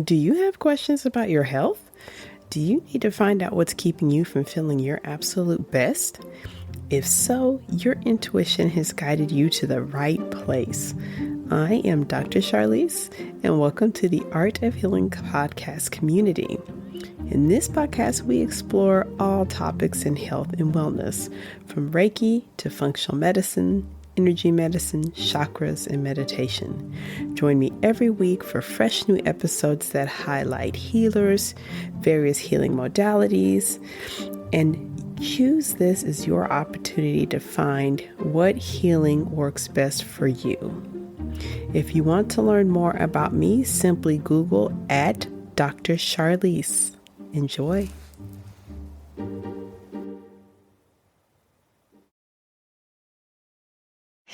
Do you have questions about your health? Do you need to find out what's keeping you from feeling your absolute best? If so, your intuition has guided you to the right place. I am Dr. Charlize, and welcome to the Art of Healing podcast community. In this podcast, we explore all topics in health and wellness, from Reiki to functional medicine, energy medicine, chakras, and meditation. Join me every week for fresh new episodes that highlight healers, various healing modalities, and choose this as your opportunity to find what healing works best for you. If you want to learn more about me, simply Google at Dr. Charlize. Enjoy.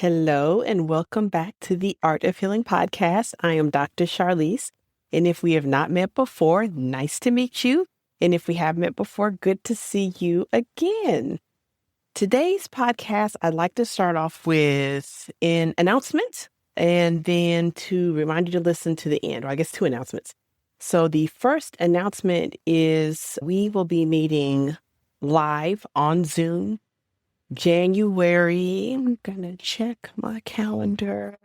Hello, and welcome back to the Art of Healing podcast. I am Dr. Charlize, and if we have not met before, nice to meet you. And if we have met before, good to see you again. Today's podcast, I'd like to start off with an announcement and then to remind you to listen to the end, or I guess two announcements. So the first announcement is we will be meeting live on Zoom January. I'm going to check my calendar.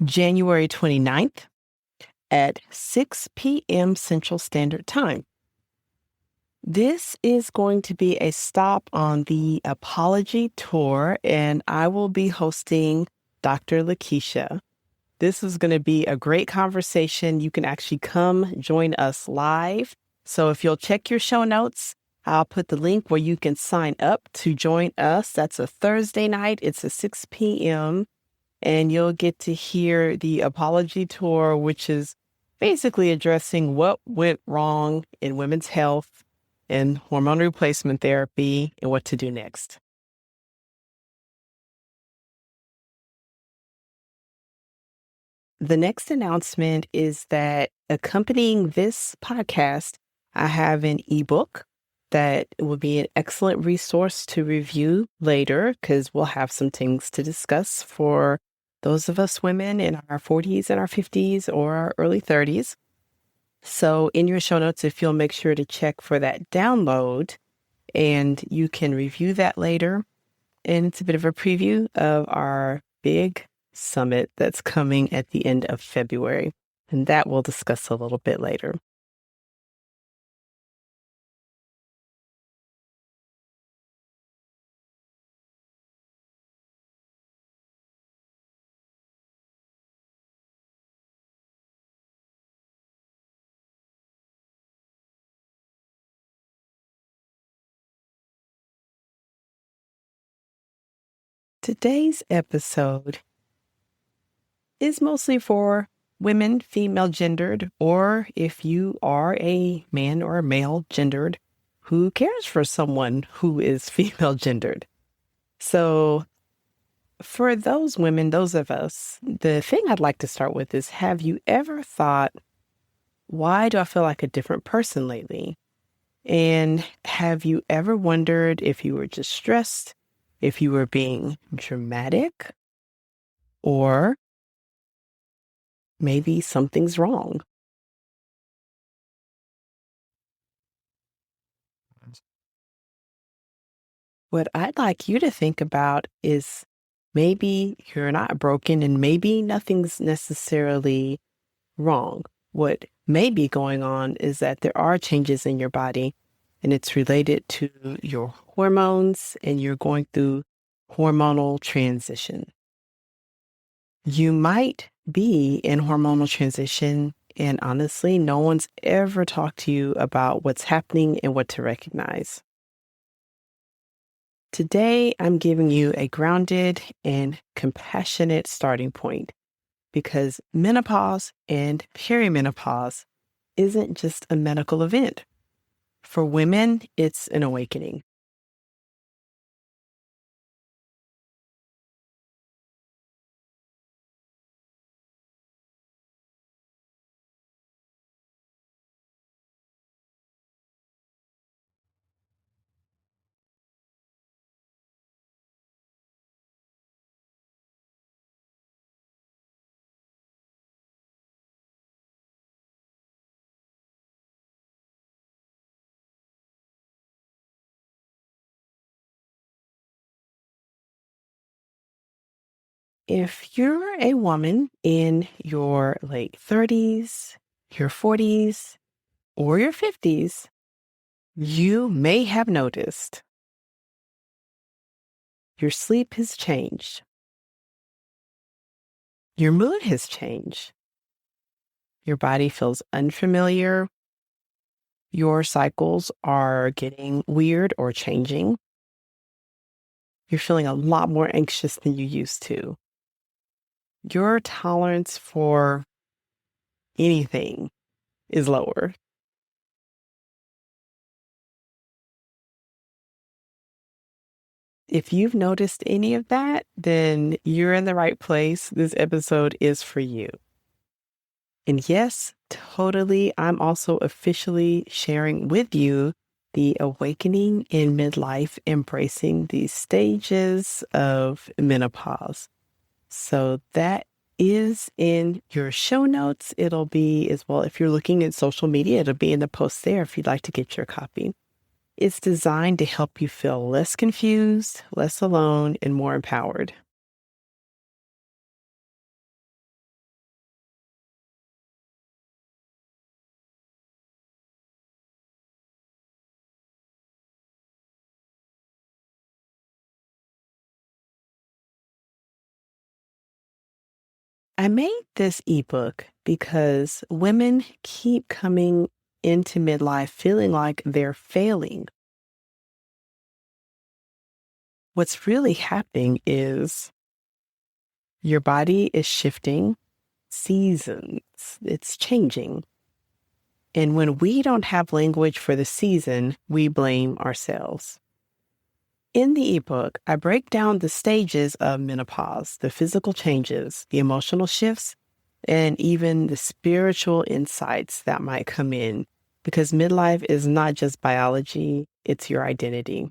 January 29th at 6 p.m. Central Standard Time. This is going to be a stop on the Apology Tour, and I will be hosting Dr. Lakeisha. This is going to be a great conversation. You can actually come join us live. So if you'll check your show notes, I'll put the link where you can sign up to join us. That's a Thursday night. It's at 6 p.m. And you'll get to hear the Apology Tour, which is basically addressing what went wrong in women's health and hormone replacement therapy and what to do next. The next announcement is that accompanying this podcast, I have an ebook that will be an excellent resource to review later because we'll have some things to discuss for those of us women in our 40s and our 50s or our early 30s. So in your show notes, if you'll make sure to check for that download, and you can review that later. And it's a bit of a preview of our big summit that's coming at the end of February. And that we'll discuss a little bit later. Today's episode is mostly for women, female gendered, or if you are a man or a male gendered who cares for someone who is female gendered. So for those women, those of us, the thing I'd like to start with is, have you ever thought, why do I feel like a different person lately? And have you ever wondered if you were just stressed, if you were being dramatic, or maybe something's wrong? What I'd like you to think about is maybe you're not broken and maybe nothing's necessarily wrong. What may be going on is that there are changes in your body and it's related to your hormones and you're going through hormonal transition. You might be in hormonal transition, and honestly, no one's ever talked to you about what's happening and what to recognize. Today, I'm giving you a grounded and compassionate starting point because menopause and perimenopause isn't just a medical event. For women, it's an awakening. If you're a woman in your late 30s, your 40s, or your 50s, you may have noticed your sleep has changed. Your mood has changed. Your body feels unfamiliar. Your cycles are getting weird or changing. You're feeling a lot more anxious than you used to. Your tolerance for anything is lower. If you've noticed any of that, then you're in the right place. This episode is for you. And yes, totally, I'm also officially sharing with you the Awakening in Midlife, embracing the stages of menopause. So that is in your show notes. It'll be as well, if you're looking at social media, it'll be in the post there if you'd like to get your copy. It's designed to help you feel less confused, less alone, and more empowered. I made this ebook because women keep coming into midlife feeling like they're failing. What's really happening is your body is shifting seasons, it's changing. And when we don't have language for the season, we blame ourselves. In the ebook, I break down the stages of menopause, the physical changes, the emotional shifts, and even the spiritual insights that might come in, because midlife is not just biology, it's your identity.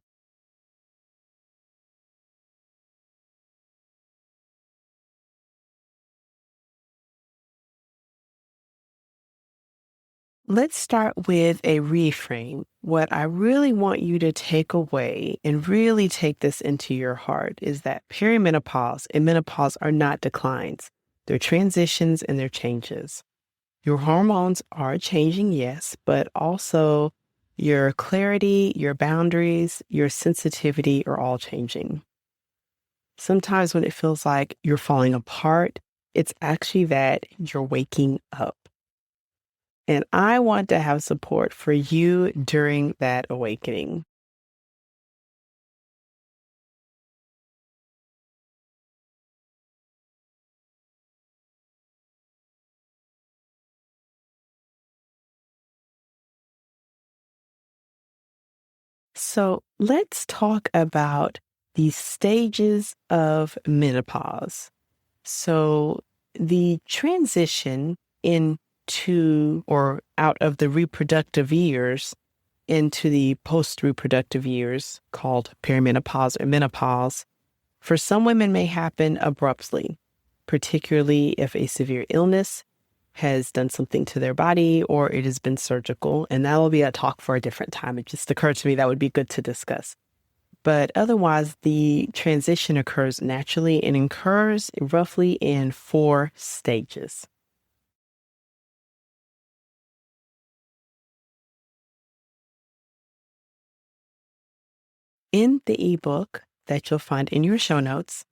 Let's start with a reframe. What I really want you to take away and really take this into your heart is that perimenopause and menopause are not declines. They're transitions and they're changes. Your hormones are changing, yes, but also your clarity, your boundaries, your sensitivity are all changing. Sometimes when it feels like you're falling apart, it's actually that you're waking up. And I want to have support for you during that awakening. So let's talk about the stages of menopause. So the transition into or out of the reproductive years into the post-reproductive years called perimenopause or menopause, for some women may happen abruptly, particularly if a severe illness has done something to their body or it has been surgical. And that will be a talk for a different time. It just occurred to me that would be good to discuss. But otherwise, the transition occurs naturally and occurs roughly in 4 stages. In the ebook that you'll find in your show notes,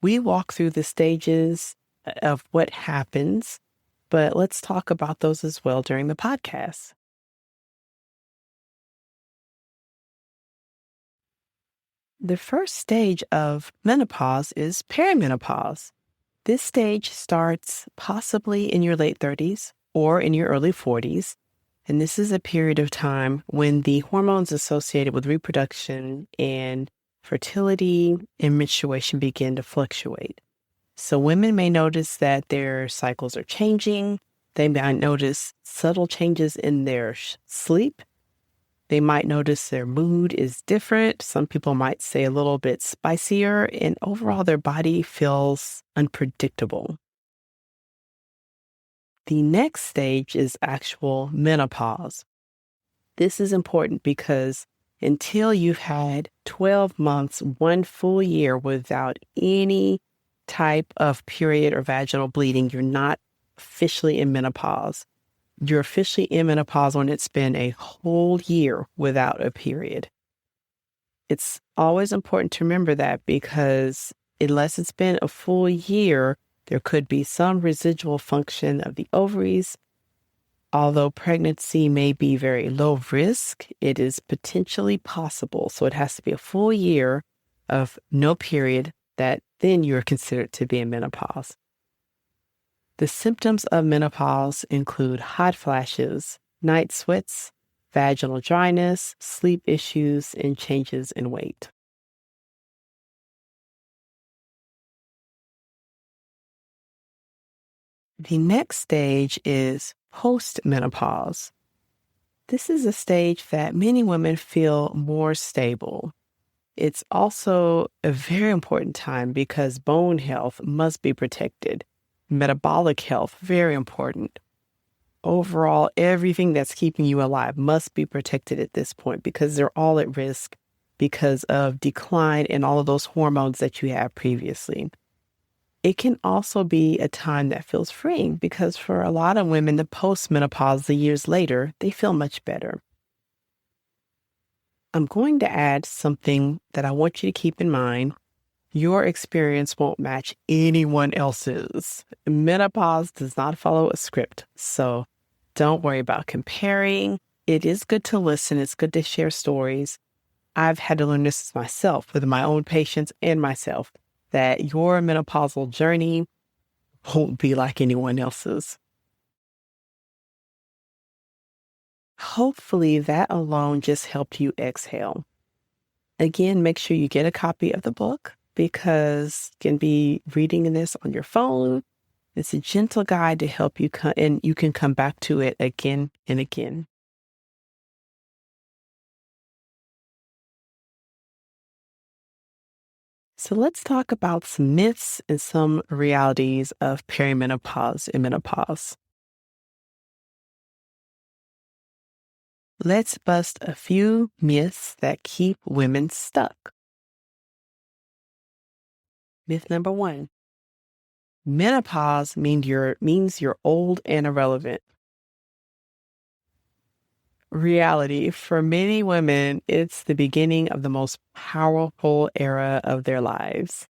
we walk through the stages of what happens, but let's talk about those as well during the podcast. The first stage of menopause is perimenopause. This stage starts possibly in your late 30s or in your early 40s. And this is a period of time when the hormones associated with reproduction and fertility and menstruation begin to fluctuate. So women may notice that their cycles are changing. They might notice subtle changes in their sleep. They might notice their mood is different. Some people might say a little bit spicier, and overall their body feels unpredictable. The next stage is actual menopause. This is important because until you've had 12 months, 1 full year without any type of period or vaginal bleeding, you're not officially in menopause. You're officially in menopause when it's been a whole year without a period. It's always important to remember that because unless it's been a full year, there could be some residual function of the ovaries. Although pregnancy may be very low risk, it is potentially possible. So it has to be a full year of no period that then you're considered to be in menopause. The symptoms of menopause include hot flashes, night sweats, vaginal dryness, sleep issues, and changes in weight. The next stage is post-menopause. This is a stage that many women feel more stable. It's also a very important time because bone health must be protected. Metabolic health, very important. Overall, everything that's keeping you alive must be protected at this point because they're all at risk because of decline in all of those hormones that you had previously. It can also be a time that feels freeing because for a lot of women, the post-menopause, the years later, they feel much better. I'm going to add something that I want you to keep in mind. Your experience won't match anyone else's. Menopause does not follow a script, so don't worry about comparing. It is good to listen. It's good to share stories. I've had to learn this myself with my own patients and myself, that your menopausal journey won't be like anyone else's. Hopefully that alone just helped you exhale. Again, make sure you get a copy of the book because you can be reading this on your phone. It's a gentle guide to help you and you can come back to it again and again. So let's talk about some myths and some realities of perimenopause and menopause. Let's bust a few myths that keep women stuck. Myth number one: menopause means you're old and irrelevant. Reality: for many women, it's the beginning of the most powerful era of their lives.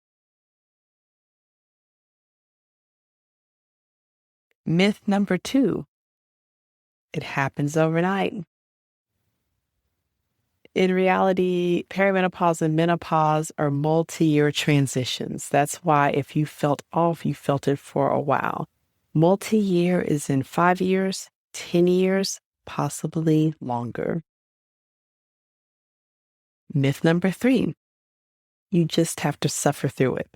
Myth number two: it happens overnight. In reality, perimenopause and menopause are multi-year transitions. That's why if you felt off, you felt it for a while. Multi-year is in 5 years, 10 years, possibly longer. Myth number three: you just have to suffer through it.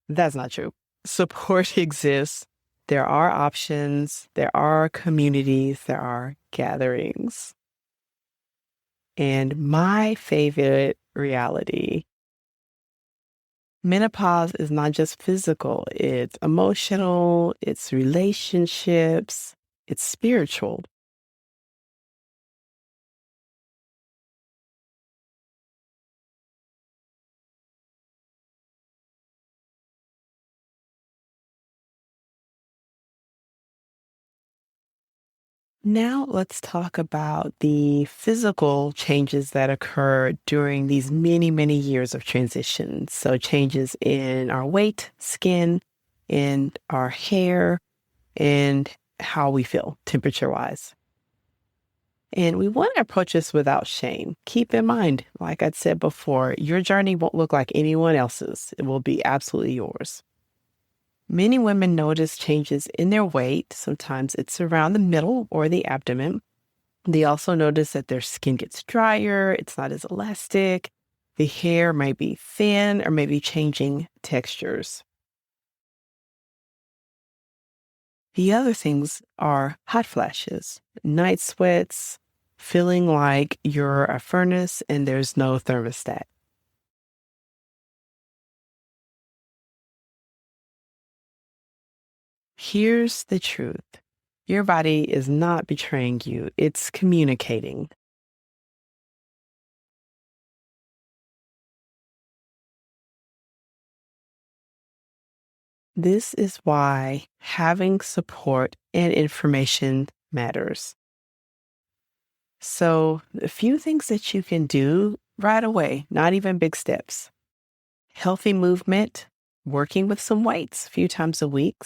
That's not true. Support exists. There are options. There are communities. There are gatherings. And my favorite reality: menopause is not just physical, it's emotional, it's relationships, it's spiritual. Now let's talk about the physical changes that occur during these many, many years of transition. So changes in our weight, skin, and our hair, and how we feel temperature-wise. And we want to approach this without shame. Keep in mind, like I said before, your journey won't look like anyone else's. It will be absolutely yours. Many women notice changes in their weight. Sometimes it's around the middle or the abdomen. They also notice that their skin gets drier. It's not as elastic. The hair might be thin or maybe changing textures. The other things are hot flashes, night sweats, feeling like you're a furnace and there's no thermostat. Here's the truth: your body is not betraying you, it's communicating. This is why having support and information matters. So, a few things that you can do right away, not even big steps. Healthy movement, working with some weights a few times a week.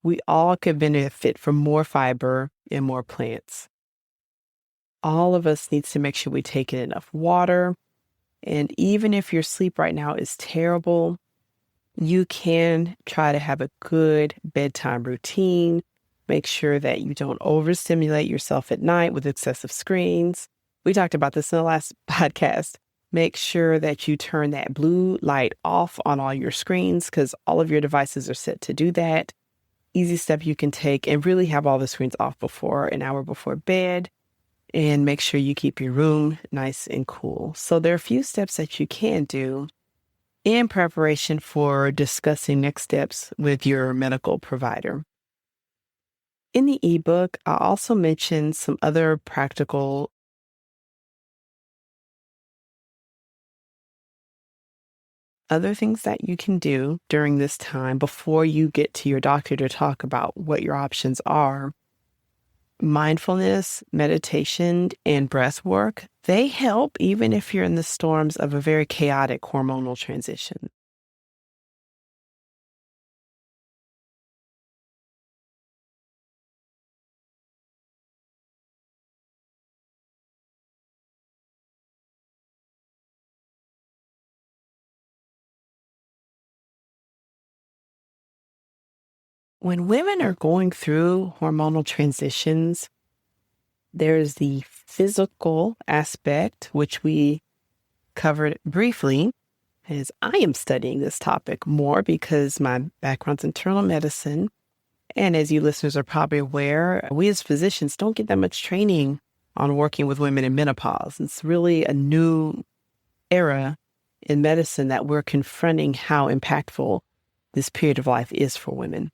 We all could benefit from more fiber and more plants. All of us needs to make sure we take in enough water. And even if your sleep right now is terrible, you can try to have a good bedtime routine. Make sure that you don't overstimulate yourself at night with excessive screens. We talked about this in the last podcast. Make sure that you turn that blue light off on all your screens because all of your devices are set to do that. Easy step you can take and really have all the screens off before an hour before bed. And make sure you keep your room nice and cool. So there are a few steps that you can do in preparation for discussing next steps with your medical provider. In the ebook, I also mentioned some other practical other things that you can do during this time before you get to your doctor to talk about what your options are. Mindfulness, meditation, and breath work, they help even if you're in the storms of a very chaotic hormonal transition. When women are going through hormonal transitions, there's the physical aspect, which we covered briefly, as I am studying this topic more because my background's internal medicine. And as you listeners are probably aware, we as physicians don't get that much training on working with women in menopause. It's really a new era in medicine that we're confronting how impactful this period of life is for women.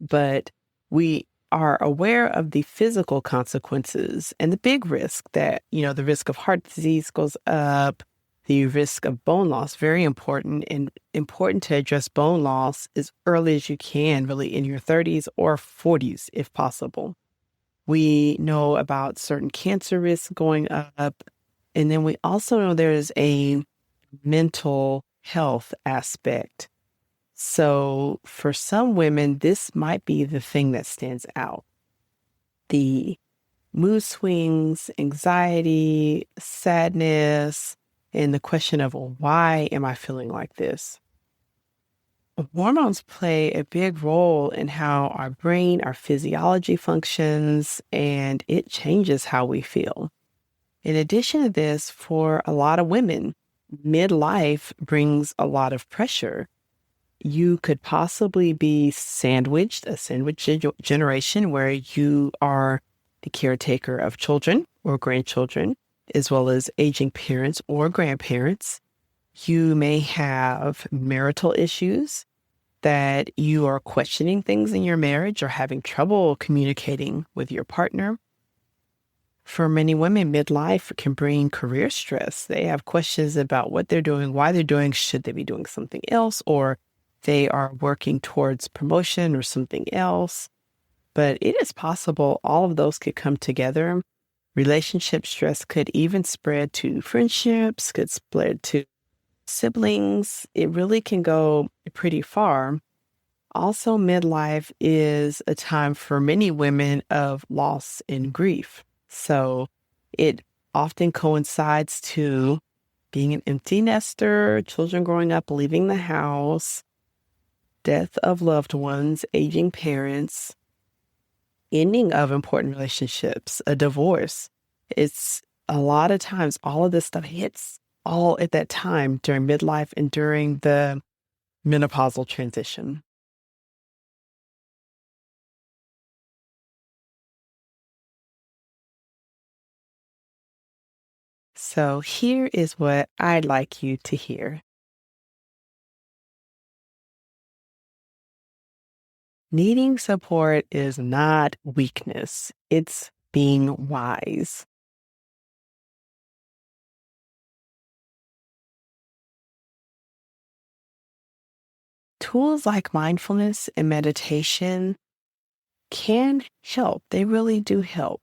But we are aware of the physical consequences and the big risk that, the risk of heart disease goes up, the risk of bone loss, very important, and important to address bone loss as early as you can, really in your 30s or 40s, if possible. We know about certain cancer risks going up. And then we also know there's a mental health aspect. So for some women, this might be the thing that stands out. The mood swings, anxiety, sadness, and the question of, well, why am I feeling like this? Hormones play a big role in how our brain, our physiology functions, and it changes how we feel. In addition to this, for a lot of women, midlife brings a lot of pressure. You could possibly be sandwiched, a sandwich generation where you are the caretaker of children or grandchildren, as well as aging parents or grandparents. You may have marital issues that you are questioning things in your marriage or having trouble communicating with your partner. For many women, midlife can bring career stress. They have questions about what they're doing, why they're doing, should they be doing something else, or they are working towards promotion or something else. But it is possible all of those could come together. Relationship stress could even spread to friendships, could spread to siblings. It really can go pretty far. Also, midlife is a time for many women of loss and grief. So it often coincides to being an empty nester, children growing up, leaving the house, death of loved ones, aging parents, ending of important relationships, a divorce. It's a lot of times all of this stuff hits all at that time during midlife and during the menopausal transition. So here is what I'd like you to hear. Needing support is not weakness. It's being wise. tools like mindfulness and meditation can help. They really do help.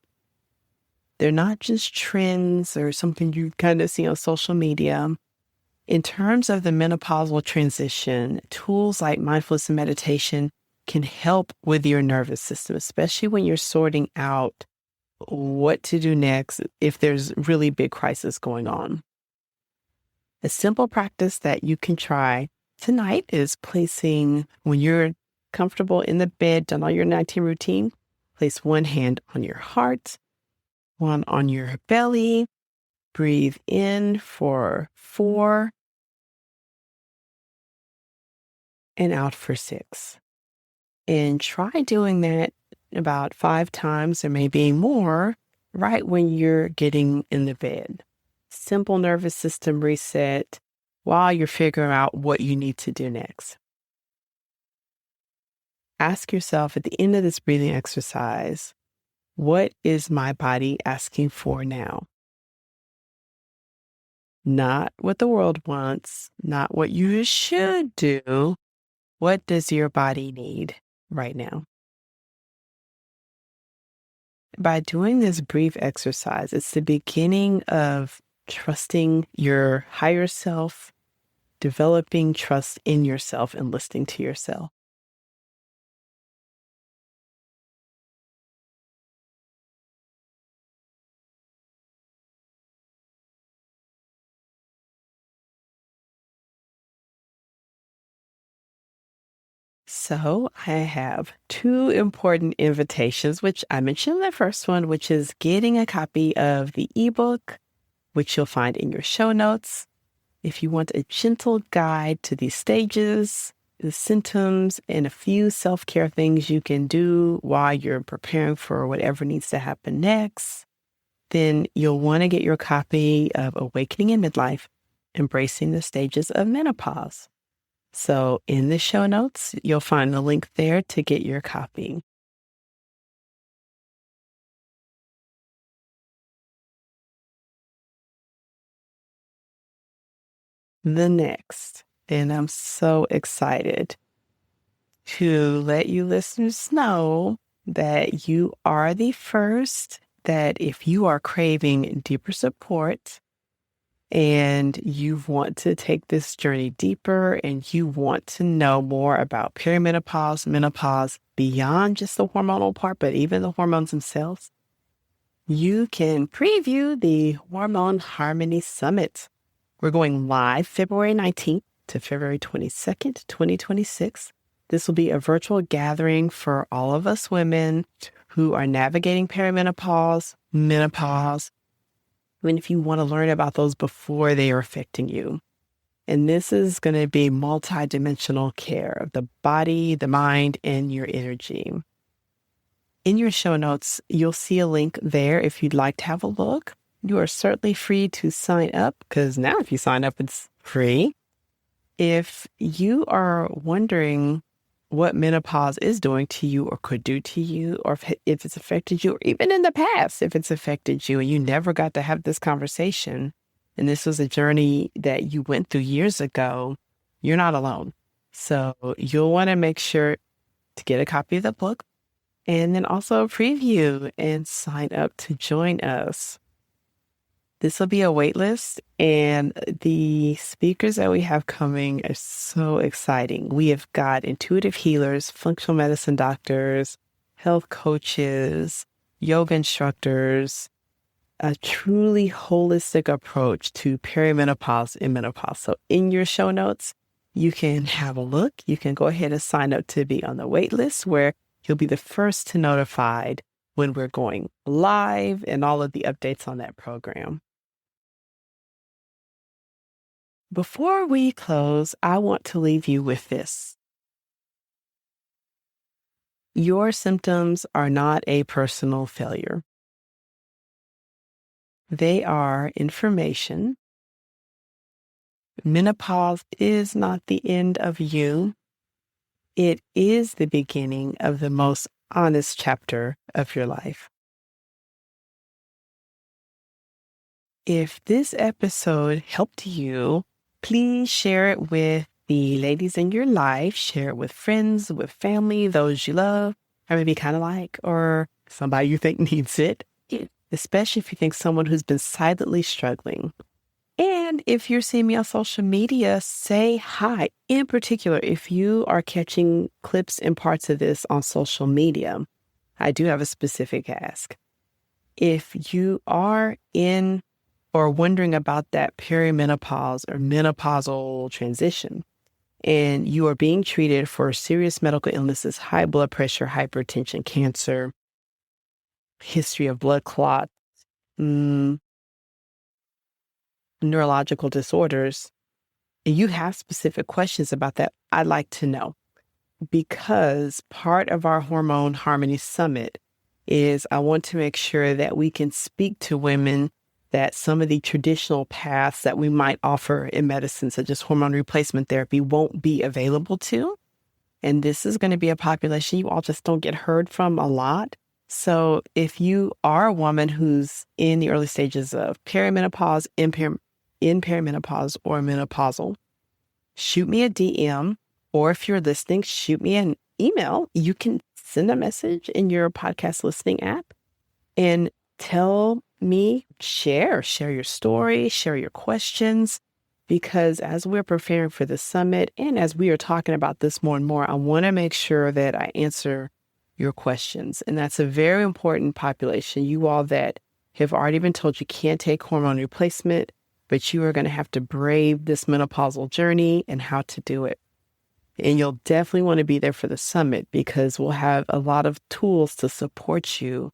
They're not just trends or something you kind of see on social media. In terms of the menopausal transition, tools like mindfulness and meditation can help with your nervous system, especially when you're sorting out what to do next if there's really big crisis going on. A simple practice that you can try tonight is placing, when you're comfortable in the bed, done all your nighttime routine, place one hand on your heart, one on your belly, breathe in for 4, and out for 6. And try doing that about 5 times or maybe more right when you're getting in the bed. Simple nervous system reset while you're figuring out what you need to do next. Ask yourself at the end of this breathing exercise, what is my body asking for now? Not what the world wants, not what you should do. What does your body need right now? By doing this brief exercise, it's the beginning of trusting your higher self, developing trust in yourself, and listening to yourself. So I have 2 important invitations, which I mentioned in the first one, which is getting a copy of the ebook, which you'll find in your show notes. If you want a gentle guide to these stages, the symptoms, and a few self-care things you can do while you're preparing for whatever needs to happen next, then you'll want to get your copy of Awakening in Midlife, Embracing the Stages of Menopause. So in the show notes, you'll find the link there to get your copy. The next, and I'm so excited to let you listeners know that you are the first, that if you are craving deeper support and you want to take this journey deeper and you want to know more about perimenopause, menopause, beyond just the hormonal part, but even the hormones themselves, you can preview the Hormone Harmony Summit. We're going live February 19th to February 22nd, 2026. This will be a virtual gathering for all of us women who are navigating perimenopause, menopause, even if you want to learn about those before they are affecting you. And this is going to be multidimensional care of the body, the mind, and your energy. In your show notes, you'll see a link there if you'd like to have a look. You are certainly free to sign up, because now if you sign up, it's free. If you are wondering what menopause is doing to you or could do to you, or if it's affected you, or even in the past, if it's affected you and you never got to have this conversation, and this was a journey that you went through years ago, you're not alone. So you'll want to make sure to get a copy of the book and then also a preview and sign up to join us. This will be a wait list, and the speakers that we have coming are so exciting. We have got intuitive healers, functional medicine doctors, health coaches, yoga instructors, a truly holistic approach to perimenopause and menopause. So in your show notes, you can have a look. You can go ahead and sign up to be on the wait list, where you'll be the first to notified when we're going live and all of the updates on that program. Before we close, I want to leave you with this. Your symptoms are not a personal failure. They are information. Menopause is not the end of you. It is the beginning of the most honest chapter of your life. If this episode helped you, please share it with the ladies in your life, share it with friends, with family, those you love, or maybe kind of like, or somebody you think needs it, especially if you think someone who's been silently struggling. And if you're seeing me on social media, say hi. In particular, if you are catching clips and parts of this on social media, I do have a specific ask. If you are in or wondering about that perimenopause or menopausal transition, and you are being treated for serious medical illnesses, high blood pressure, hypertension, cancer, history of blood clot, neurological disorders, and you have specific questions about that, I'd like to know. Because part of our Hormone Harmony Summit is I want to make sure that we can speak to women that some of the traditional paths that we might offer in medicine, such as hormone replacement therapy, won't be available to. And this is going to be a population you all just don't get heard from a lot. So if you are a woman who's in the early stages of perimenopause, in perimenopause, or menopausal, shoot me a DM. Or if you're listening, shoot me an email. You can send a message in your podcast listening app and tell me, share your story, share your questions, because as we're preparing for the summit and as we are talking about this more and more, I want to make sure that I answer your questions. And that's a very important population. You all that have already been told you can't take hormone replacement, but you are going to have to brave this menopausal journey and how to do it. And you'll definitely want to be there for the summit because we'll have a lot of tools to support you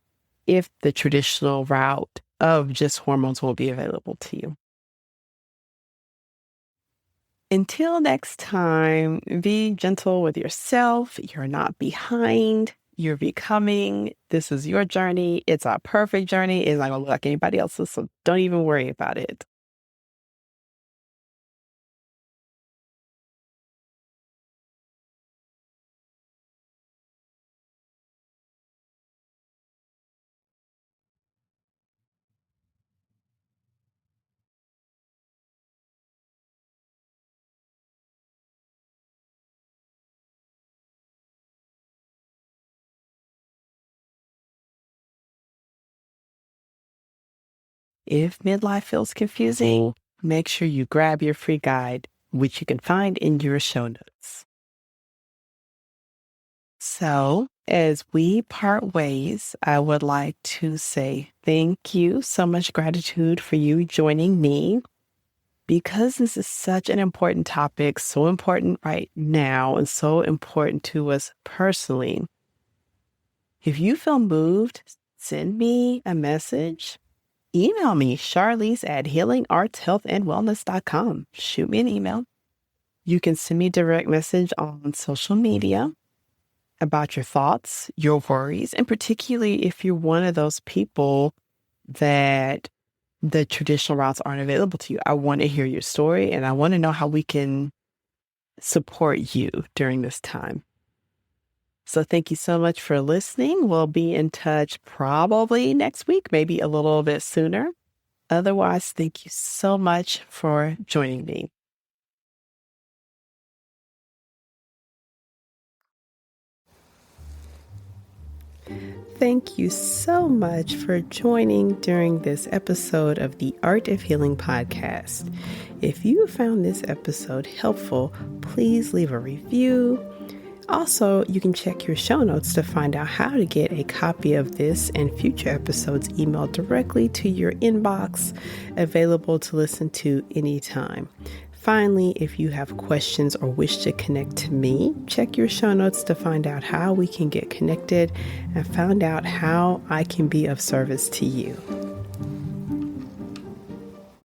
if the traditional route of just hormones won't be available to you. Until next time, be gentle with yourself. You're not behind. You're becoming. This is your journey. It's a perfect journey. It's not going to look like anybody else's, so don't even worry about it. If midlife feels confusing, make sure you grab your free guide, which you can find in your show notes. So, as we part ways, I would like to say thank you. So much gratitude for you joining me because this is such an important topic, so important right now, and so important to us personally. If you feel moved, send me a message. Email me, charlize@healingartshealthandwellness.com. Shoot me an email. You can send me a direct message on social media about your thoughts, your worries, and particularly if you're one of those people that the traditional routes aren't available to you. I want to hear your story and I want to know how we can support you during this time. So thank you so much for listening. We'll be in touch probably next week, maybe a little bit sooner. Otherwise, thank you so much for joining me. Thank you so much for joining during this episode of the Art of Healing podcast. If you found this episode helpful, please leave a review. Also, you can check your show notes to find out how to get a copy of this and future episodes emailed directly to your inbox, available to listen to anytime. Finally, if you have questions or wish to connect to me, check your show notes to find out how we can get connected and find out how I can be of service to you.